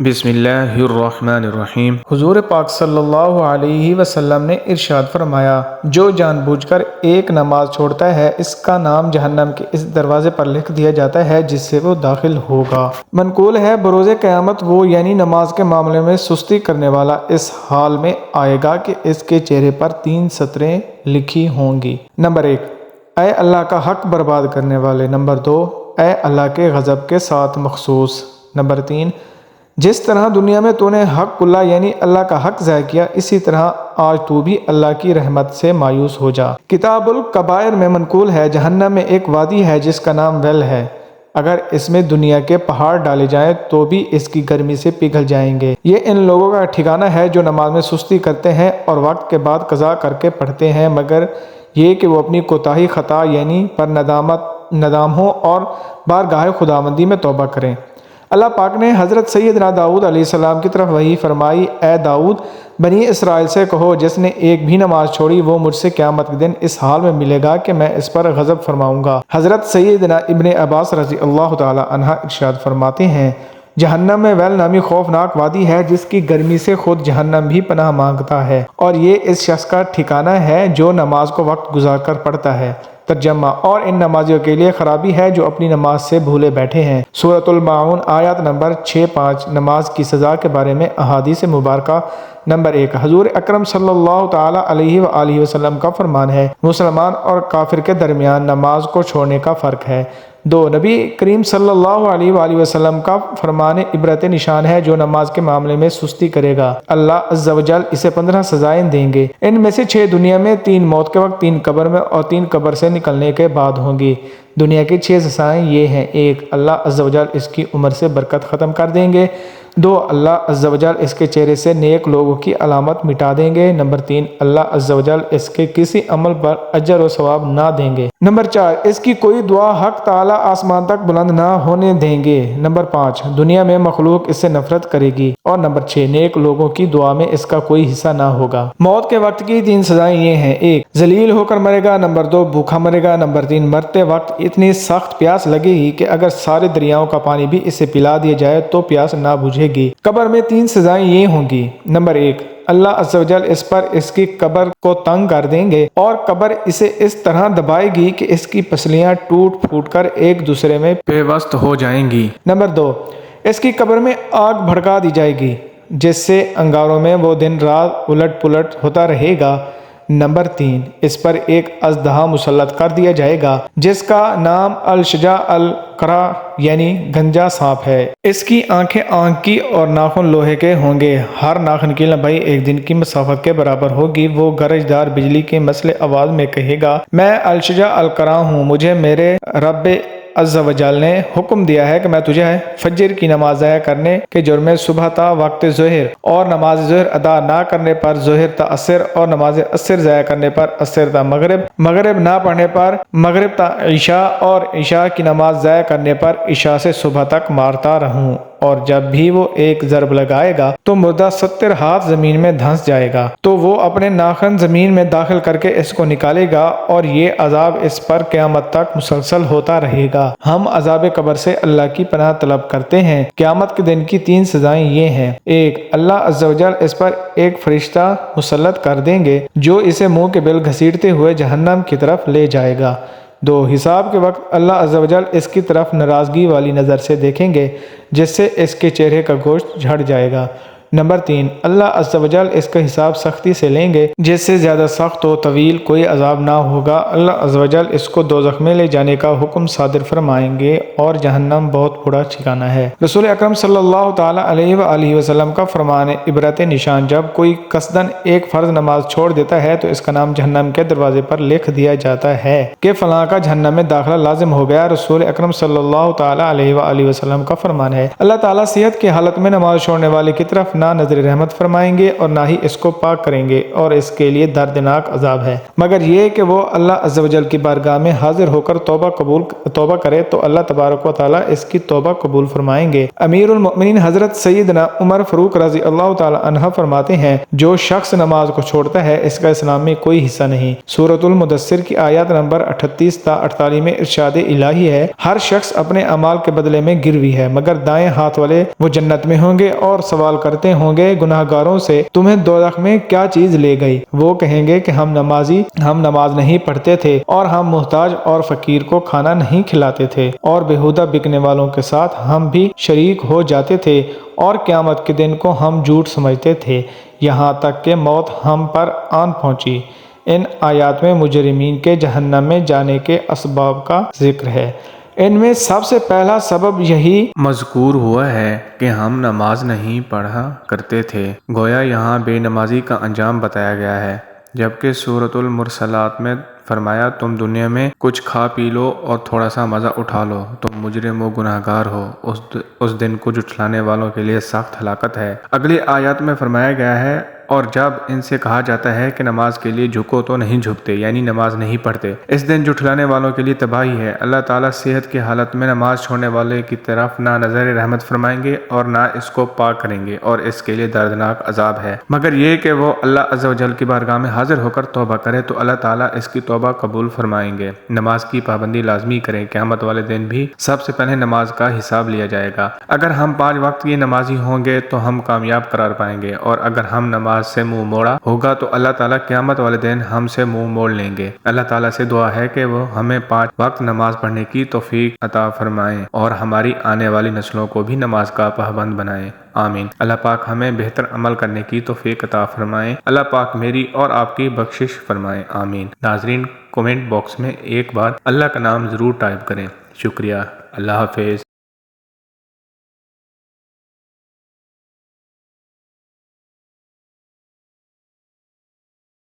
بسم اللہ الرحمن الرحیم۔ حضور پاک صلی اللہ علیہ وسلم نے ارشاد فرمایا، جو جان بوجھ کر ایک نماز چھوڑتا ہے اس کا نام جہنم کے اس دروازے پر لکھ دیا جاتا ہے جس سے وہ داخل ہوگا۔ منقول ہے، بروز قیامت وہ یعنی نماز کے معاملے میں سستی کرنے والا اس حال میں آئے گا کہ اس کے چہرے پر 3 سطریں لکھی ہوں گی۔ نمبر 1، اے اللہ کا حق برباد کرنے والے۔ نمبر 2، اے اللہ کے غضب کے ساتھ مخصوص۔ نمبر 3، جس طرح دنیا میں تو نے حق اللہ یعنی اللہ کا حق ضائع کیا، اسی طرح آج تو بھی اللہ کی رحمت سے مایوس ہو جا۔ کتاب الکبائر میں منقول ہے، جہنم میں ایک وادی ہے جس کا نام ویل ہے، اگر اس میں دنیا کے پہاڑ ڈالے جائیں تو بھی اس کی گرمی سے پگھل جائیں گے۔ یہ ان لوگوں کا ٹھکانہ ہے جو نماز میں سستی کرتے ہیں اور وقت کے بعد قضا کر کے پڑھتے ہیں، مگر یہ کہ وہ اپنی کوتاہی خطا یعنی پر ندام ہوں اور بارگاہ خداوندی میں توبہ کریں۔ اللہ پاک نے حضرت سیدنا داؤد علیہ السلام کی طرف وحی فرمائی، اے داؤد، بنی اسرائیل سے کہو جس نے ایک بھی نماز چھوڑی وہ مجھ سے قیامت کے دن اس حال میں ملے گا کہ میں اس پر غضب فرماؤں گا۔ حضرت سیدنا ابن عباس رضی اللہ تعالی عنہ ارشاد فرماتے ہیں، جہنم میں ویل نامی خوفناک وادی ہے جس کی گرمی سے خود جہنم بھی پناہ مانگتا ہے، اور یہ اس شخص کا ٹھکانہ ہے جو نماز کو وقت گزار کر پڑھتا ہے۔ ترجمہ، اور ان نمازیوں کے لیے خرابی ہے جو اپنی نماز سے بھولے بیٹھے ہیں۔ سورۃ الماعون آیات نمبر 6-5۔ نماز کی سزا کے بارے میں احادیث مبارکہ۔ نمبر 1، حضور اکرم صلی اللہ تعالی علیہ وآلہ وسلم کا فرمان ہے، مسلمان اور کافر کے درمیان نماز کو چھوڑنے کا فرق ہے۔ 2، نبی کریم صلی اللہ علیہ وآلہ وسلم کا فرمان عبرت نشان ہے، جو نماز کے معاملے میں سستی کرے گا اللہ عز و جل اسے 15 سزائیں دیں گے، ان میں سے 6 دنیا میں، 3 موت کے وقت، 3 قبر میں اور 3 قبر سے نکلنے کے بعد ہوں گی۔ دنیا کی 6 سزائیں یہ ہیں: 1، اللہ عز و جل اس کی عمر سے برکت ختم کر دیں گے۔ 2، اللہ عز و جل اس کے چہرے سے نیک لوگوں کی علامت مٹا دیں گے۔ نمبر 3، اللہ عز و جل اس کے کسی عمل پر اجر و ثواب نہ دیں گے۔ نمبر 4، اس کی کوئی دعا حق تعالی آسمان تک بلند نہ ہونے دیں گے۔ نمبر 5، دنیا میں مخلوق اس سے نفرت کرے گی۔ اور نمبر 6، نیک لوگوں کی دعا میں اس کا کوئی حصہ نہ ہوگا۔ موت کے وقت کی 3 سزائیں یہ ہیں: 1، ذلیل ہو کر مرے گا۔ نمبر 2، بھوکا مرے گا۔ نمبر 3، مرتے وقت اتنی سخت پیاس لگے گی کہ اگر سارے دریاؤں کا پانی بھی اسے پلا دیا جائے تو پیاس نہ بجھے گی۔ قبر میں 3 سزائیں یہ ہوں گی: نمبر 1، اللہ عز و جل اس پر اس کی قبر کو تنگ کر دیں گے اور قبر اسے اس طرح دبائے گی کہ اس کی پسلیاں ٹوٹ پھوٹ کر ایک دوسرے میں پیوست ہو جائیں گی۔ نمبر 2، اس کی قبر میں آگ بھڑکا دی جائے گی جس سے انگاروں میں وہ دن رات الٹ پلٹ ہوتا رہے گا۔ نمبر 3، اس پر ایک اژدہا مسلط کر دیا جائے گا جس کا نام الشجاع القرع یعنی گنجا سانپ ہے۔ اس کی آنکھیں آگ کی اور ناخن لوہے کے ہوں گے، ہر ناخن کی لمبائی 1 دن کی مسافت کے برابر ہوگی۔ وہ گرجدار بجلی کے مثل آواز میں کہے گا، میں الشجاع القرع ہوں، مجھے میرے رب عز و جل نے حکم دیا ہے کہ میں تجھے فجر کی نماز ضائع کرنے کے جرم میں صبح تا وقت ظہر اور نماز ظہر ادا نہ کرنے پر ظہر تا عصر اور نماز عصر ضائع کرنے پر عصر تا مغرب، مغرب نہ پڑھنے پر مغرب تا عشاء اور عشاء کی نماز ضائع کرنے پر عشاء سے صبح تک مارتا رہوں، اور جب بھی وہ ایک ضرب لگائے گا تو مردہ 70 ہاتھ زمین میں دھنس جائے گا، تو وہ اپنے ناخن زمین میں داخل کر کے اس کو نکالے گا اور یہ عذاب اس پر قیامت تک مسلسل ہوتا رہے گا۔ ہم عذاب قبر سے اللہ کی پناہ طلب کرتے ہیں۔ قیامت کے دن کی 3 سزائیں یہ ہیں: 1، اللہ عز و جل اس پر ایک فرشتہ مسلط کر دیں گے جو اسے منہ کے بل گھسیٹتے ہوئے جہنم کی طرف لے جائے گا۔ 2، حساب کے وقت اللہ عز و جل اس کی طرف ناراضگی والی نظر سے دیکھیں گے جس سے اس کے چہرے کا گوشت جھڑ جائے گا۔ نمبر 3، اللہ عز و جل اس کا حساب سختی سے لیں گے جس سے زیادہ سخت و طویل کوئی عذاب نہ ہوگا۔ اللہ عز و جل اس کو دوزخ میں لے جانے کا حکم صادر فرمائیں گے اور جہنم بہت برا ٹھکانہ ہے۔ رسول اکرم صلی اللہ تعالی علیہ وآلہ وسلم کا فرمان عبرت نشان، جب کوئی قصدن ایک فرض نماز چھوڑ دیتا ہے تو اس کا نام جہنم کے دروازے پر لکھ دیا جاتا ہے کہ فلاں کا جہنم میں داخلہ لازم ہو گیا۔ رسول اکرم صلی اللہ تعالی علیہ وآلہ وسلم کا فرمان ہے، اللہ تعالیٰ صحت کی حالت میں نماز چھوڑنے والے کی طرف نہ نظر رحمت فرمائیں گے اور نہ ہی اس کو پاک کریں گے، اور اس کے لیے دردناک عذاب ہے۔ مگر یہ کہ وہ اللہ عز و جل کی بارگاہ میں حاضر ہو کر توبہ کرے تو اللہ تبارک و تعالیٰ اس کی توبہ قبول فرمائیں گے۔ امیر المؤمنین حضرت سیدنا عمر فاروق رضی اللہ تعالی عنہ فرماتے ہیں، جو شخص نماز کو چھوڑتا ہے اس کا اسلام میں کوئی حصہ نہیں۔ سورۃ المدثر کی آیات نمبر 38 تا 48 میں ارشاد الہی ہے، ہر شخص اپنے اعمال کے بدلے میں گروی ہے، مگر دائیں ہاتھ والے وہ جنت میں ہوں گے اور سوال کرتے ہوں گے گناہ گاروں سے، تمہیں دوزخ میں کیا چیز لے گئی؟ وہ کہیں گے کہ ہم نماز نہیں پڑھتے تھے، اور ہم محتاج اور فقیر کو کھانا نہیں کھلاتے تھے، اور بیہودہ بکنے والوں کے ساتھ ہم بھی شریک ہو جاتے تھے، اور قیامت کے دن کو ہم جھوٹ سمجھتے تھے، یہاں تک کہ موت ہم پر آن پہنچی۔ ان آیات میں مجرمین کے جہنم میں جانے کے اسباب کا ذکر ہے۔ ان میں سب سے پہلا سبب یہی مذکور ہوا ہے کہ ہم نماز نہیں پڑھا کرتے تھے، گویا یہاں بے نمازی کا انجام بتایا گیا ہے، جبکہ سورۃ المرسلات میں فرمایا تم دنیا میں کچھ کھا پی لو اور تھوڑا سا مزہ اٹھا لو، تم مجرم و گناہ گار ہو، اس دن کو جھٹلانے والوں کے لیے سخت ہلاکت ہے۔ اگلی آیات میں فرمایا گیا ہے، اور جب ان سے کہا جاتا ہے کہ نماز کے لیے جھکو تو نہیں جھکتے، یعنی نماز نہیں پڑھتے، اس دن جھٹلانے والوں کے لیے تباہی ہے۔ اللہ تعالیٰ صحت کی حالت میں نماز چھوڑنے والے کی طرف نہ نظر رحمت فرمائیں گے اور نہ اس کو پاک کریں گے، اور اس کے لیے دردناک عذاب ہے۔ مگر یہ کہ وہ اللہ عز و جل کی بارگاہ میں حاضر ہو کر توبہ کرے تو اللہ تعالیٰ اس کی توبہ قبول فرمائیں گے۔ نماز کی پابندی لازمی کریں، قیامت والے دن بھی سب سے پہلے نماز کا حساب لیا جائے گا۔ اگر ہم 5 وقت کی نمازی ہوں گے تو ہم کامیاب قرار پائیں گے، اور اگر ہم نماز سے منہ موڑا ہوگا تو اللہ تعالیٰ قیامت والے دن ہم سے منہ موڑ لیں گے۔ اللہ تعالیٰ سے دعا ہے کہ وہ ہمیں 5 وقت نماز پڑھنے کی توفیق عطا فرمائیں اور ہماری آنے والی نسلوں کو بھی نماز کا پابند بنائیں، آمین۔ اللہ پاک ہمیں بہتر عمل کرنے کی توفیق عطا فرمائیں، اللہ پاک میری اور آپ کی بخشش فرمائیں، آمین۔ ناظرین، کومنٹ باکس میں ایک بار اللہ کا نام ضرور ٹائپ کریں۔ شکریہ، اللہ حافظ۔